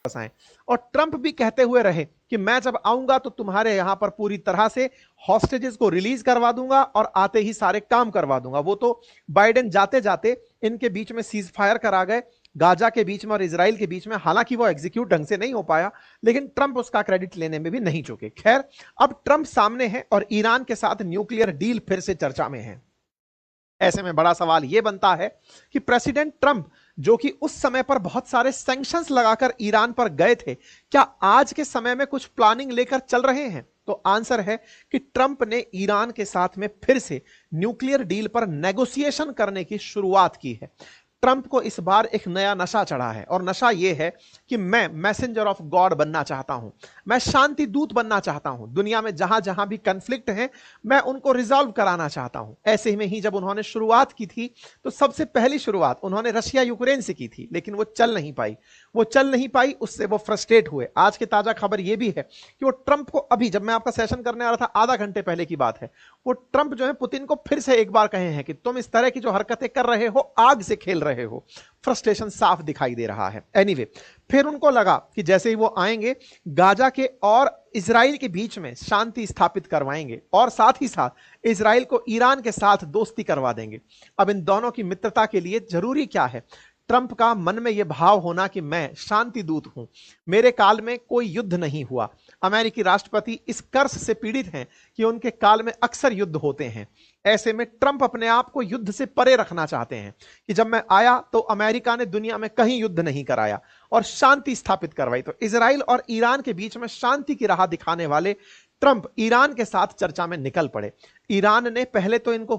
आए। और ट्रंप भी कहते हुए रहे कि मैं जब आऊंगा तो तुम्हारे यहां पर पूरी तरह से हॉस्टेजेस को रिलीज करवा दूंगा और आते ही सारे काम करवा दूंगा। वो तो बाइडेन जाते जाते इनके बीच में सीज फायर करा गए, गाजा के बीच में और इजराइल के बीच में। हालांकि वो एग्जीक्यूट ढंग से नहीं हो पाया, लेकिन ट्रंप उसका क्रेडिट लेने में भी नहीं चूके। खैर, अब ट्रंप सामने है और ईरान के साथ न्यूक्लियर डील फिर से चर्चा में है। ऐसे में बड़ा सवाल यह बनता है कि प्रेसिडेंट ट्रंप, जो कि उस समय पर बहुत सारे सैंक्शंस लगाकर ईरान पर गए थे, क्या आज के समय में कुछ प्लानिंग लेकर चल रहे हैं? तो आंसर है कि ट्रंप ने ईरान के साथ में फिर से न्यूक्लियर डील पर नेगोशिएशन करने की शुरुआत की है। ट्रंप को इस बार एक नया नशा चढ़ा है और नशा यह है कि मैं मैसेंजर ऑफ गॉड बनना चाहता हूं, मैं शांति दूत बनना चाहता हूं। दुनिया में जहां जहां भी कन्फ्लिक्ट है मैं उनको रिजॉल्व कराना चाहता हूं। ऐसे में ही जब उन्होंने शुरुआत की थी तो सबसे पहली शुरुआत उन्होंने रशिया यूक्रेन से की थी, लेकिन वो चल नहीं पाई। उससे वो फ्रस्ट्रेट हुए। आज की ताजा खबर यह भी है कि वो ट्रंप को, अभी जब मैं आपका सेशन करने आ रहा था आधा घंटे पहले की बात है, वो ट्रंप जो है पुतिन को फिर से एक बार कहे हैं कि तुम इस तरह की जो हरकतें कर रहे हो आग से खेल रहे हो। फ्रस्ट्रेशन साफ दिखाई दे रहा है। एनीवे, फिर उनको लगा कि जैसे ही वो आएंगे गाजा के और इजराइल के बीच में शांति स्थापित करवाएंगे और साथ ही साथ इजराइल को ईरान के साथ दोस्ती करवा देंगे। अब इन दोनों की मित्रता के लिए जरूरी क्या है? ट्रंप का मन में यह भाव होना कि मैं शांति दूत हूं, मेरे काल में कोई युद्ध नहीं हुआ। अमेरिकी राष्ट्रपति इस कर्ज से पीड़ित हैं कि उनके काल में अक्सर युद्ध होते हैं। ऐसे में ट्रंप अपने आप को युद्ध से परे रखना चाहते हैं कि जब मैं आया तो अमेरिका ने दुनिया में कहीं युद्ध नहीं कराया और शांति स्थापित करवाई। तो इजराइल और ईरान के बीच में शांति की राह दिखाने वाले ट्रंप ईरान के साथ चर्चा में निकल पड़े। ईरान ने पहले तो इनको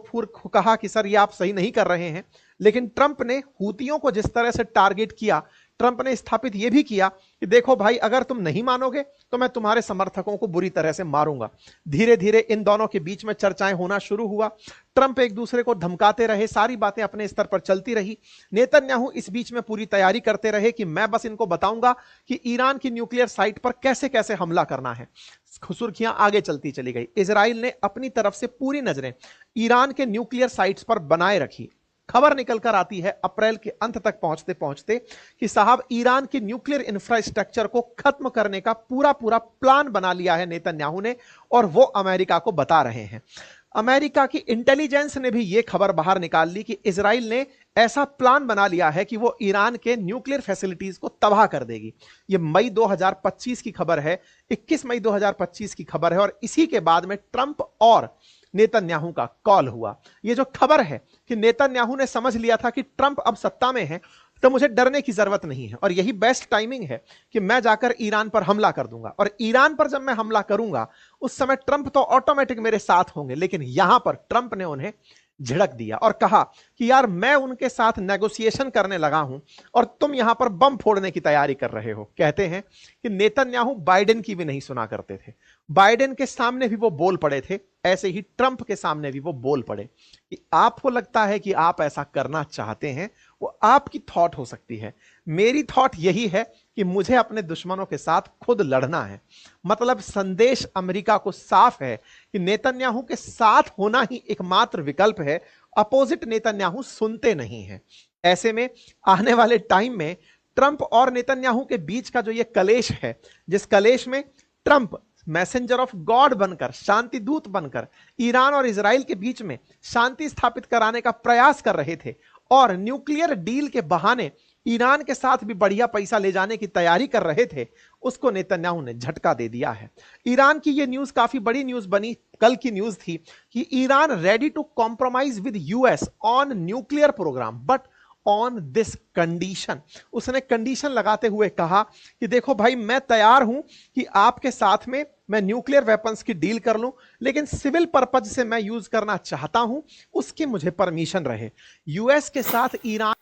कहा कि सर ये आप सही नहीं कर रहे हैं, लेकिन ट्रंप ने हूतियों को जिस तरह से टारगेट किया, ट्रंप ने स्थापित यह भी किया कि देखो भाई, अगर तुम नहीं मानोगे तो मैं तुम्हारे समर्थकों को बुरी तरह से मारूंगा। धीरे धीरे इन दोनों के बीच में चर्चाएं होना शुरू हुआ। ट्रंप एक दूसरे को धमकाते रहे, सारी बातें अपने स्तर पर चलती रही। नेतन्याहू इस बीच में पूरी तैयारी करते रहे कि मैं बस इनको बताऊंगा कि ईरान की न्यूक्लियर साइट पर कैसे कैसे हमला करना है। सुर्खियां आगे चलती चली गई। इजराइल ने अपनी तरफ से पूरी नजरें ईरान के न्यूक्लियर साइट्स पर बनाए रखी। खबर निकल कर आती है अप्रैल के अंत तक पहुंचते पहुंचते कि साहब ईरान की न्यूक्लियर इंफ्रास्ट्रक्चर को खत्म करने का पूरा प्लान बना लिया है नेतन्याहू ने, और वो अमेरिका को बता रहे हैं। अमेरिका की इंटेलिजेंस ने भी यह खबर बाहर निकाल ली कि इजराइल ने ऐसा प्लान बना लिया है कि वो ईरान के न्यूक्लियर फैसिलिटीज को तबाह कर देगी। यह मई 2025 की खबर है, 21 मई 2025 की खबर है। और इसी के बाद में ट्रंप और नेतन्याहू का कॉल हुआ। यह जो खबर है कि नेतन्याहू ने समझ लिया था कि ट्रंप अब सत्ता में है तो मुझे डरने की जरूरत नहीं है और यही बेस्ट टाइमिंग है कि मैं जाकर ईरान पर हमला कर दूंगा। और ईरान पर जब मैं हमला करूंगा उस समय ट्रंप तो ऑटोमेटिक मेरे साथ होंगे, लेकिन यहां पर ट्रंप ने उन्हें झिड़क दिया और कहा कि यार मैं उनके साथ नेगोशिएशन करने लगा हूं और तुम यहां पर बम फोड़ने की तैयारी कर रहे हो। कहते हैं कि नेतन्याहू बाइडेन की भी नहीं सुना करते थे। बाइडेन के सामने भी वो बोल पड़े थे, ऐसे ही ट्रंप के सामने भी वो बोल पड़े कि आपको लगता है कि आप ऐसा करना चाहते हैं, वो आपकी थॉट हो सकती है। मेरी थॉट यही है कि मुझे अपने दुश्मनों के साथ खुद लड़ना है। मतलब संदेश अमेरिका को साफ है कि नेतन्याहू के साथ होना ही एकमात्र विकल्प है। अपोजिट नेतन्याहू सुनते नहीं हैं। ऐसे में आने वाले टाइम में ट्रंप और नेतन्याहू के बीच का जो ये कलेश है, जिस कलेश में ट्रंप मैसेंजर ऑफ गॉड बनकर, शांति दूत बनकर ईरान और इजराइल के बीच में शांति स्थापित कराने का प्रयास कर रहे थे और न्यूक्लियर डील के बहाने ईरान के साथ भी बढ़िया पैसा ले जाने की तैयारी कर रहे थे, उसको नेतन्याहू ने झटका दे दिया है। ईरान की यह न्यूज काफी बड़ी न्यूज बनी। कल की न्यूज थी कि Iran ready to compromise with US on nuclear programme but on this condition. उसने कंडीशन लगाते हुए कहा कि देखो भाई, मैं तैयार हूं कि आपके साथ में मैं न्यूक्लियर वेपन्स की डील कर लूं, लेकिन सिविल पर्पज से मैं यूज करना चाहता हूं, उसकी मुझे परमिशन रहे। यूएस के साथ ईरान